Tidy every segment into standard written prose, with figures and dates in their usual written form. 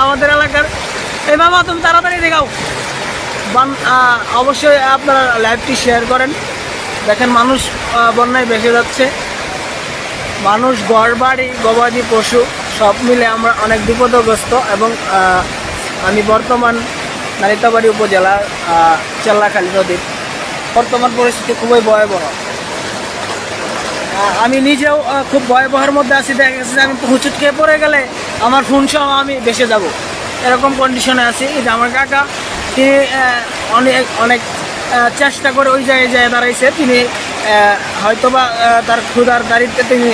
আমাদের এলাকার এই মামা তুমি তাড়াতাড়ি দেখাও। অবশ্যই আপনারা লাইভটি শেয়ার করেন। দেখেন মানুষ বন্যায় ভেসে যাচ্ছে, মানুষ ঘরবাড়ি গবাদি পশু সব মিলে আমরা অনেক বিপদগ্রস্ত। এবং আমি বর্তমান নালিতাবাড়ি উপজেলার চেল্লাখালী নদীর বর্তমান পরিস্থিতি খুবই ভয়াবহ। আমি নিজেও খুব ভয়াবহের মধ্যে আছি। দেখা গেছে যে আমি হুচুট খেয়ে পড়ে গেলে আমার ফোন সহ আমি ভেসে যাব, এরকম কন্ডিশনে আছি। যে আমার কাকা তিনি অনেক চেষ্টা করে ওই জায়গায় দাঁড়াইছে। তিনি হয়তোবা তার ক্ষুধার দাঁড়িতে তিনি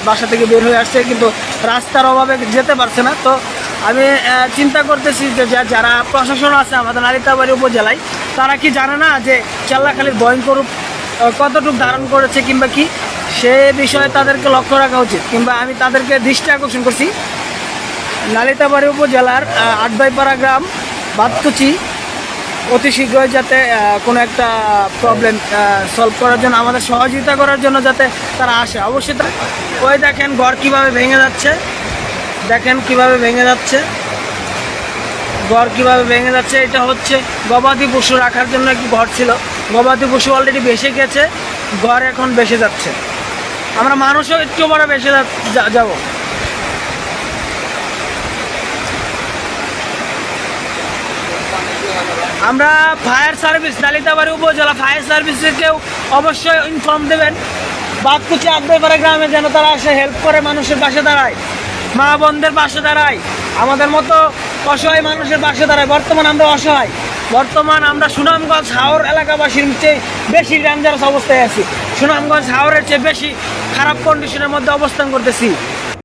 বাসা থেকে বের হয়ে আসছে, কিন্তু রাস্তার অভাবে যেতে পারছে না। তো আমি চিন্তা করতেছি যে যারা প্রশাসন আছে আমাদের নালিতাবাড়ি উপজেলায়, তারা কি জানে না যে চেল্লাখালীর ভয়ঙ্কর রূপ কতটুকু ধারণ করেছে কিংবা কি, সে বিষয়ে তাদেরকে লক্ষ্য রাখা উচিত। কিংবা আমি তাদেরকে দৃষ্টি আকর্ষণ করছি, নালিতাবাড়ি উপজেলার আটবাইপাড়া গ্রাম বাতকুচি অতি শীঘ্রই যাতে কোনো একটা প্রবলেম সলভ করার জন্য, আমাদের সহযোগিতা করার জন্য যাতে তারা আসে। অবশ্যই ওই দেখেন ঘর কীভাবে ভেঙে যাচ্ছে, দেখেন কিভাবে ভেঙে যাচ্ছে ঘর কীভাবে ভেঙে যাচ্ছে। এটা হচ্ছে গবাদি পশু রাখার জন্য একটি ঘর ছিল, গবাদি পশু অলরেডি ভেসে গেছে, ঘর এখন ভেসে যাচ্ছে। আমরা মানুষও একটু বড় ভেসে যাব। আমরা ফায়ার সার্ভিস, নালিতাবাড়ি উপজেলা ফায়ার সার্ভিসকেও অবশ্যই ইনফর্ম দেবেন। বাতকুচি আটবাইপাড়া গ্রামে যেন তারা এসে হেল্প করে, মানুষের পাশে দাঁড়ায়, মা বোনদের পাশে দাঁড়ায়, আমাদের মতো অসহায় মানুষের পাশে দাঁড়ায়। বর্তমান আমরা অসহায়, বর্তমান আমরা সুনামগঞ্জ হাওর এলাকাবাসীর চেয়ে বেশি ডেঞ্জারাস অবস্থায় আছি। সুনামগঞ্জ হাওরের চেয়ে বেশি খারাপ কন্ডিশনের মধ্যে অবস্থান করতেছি।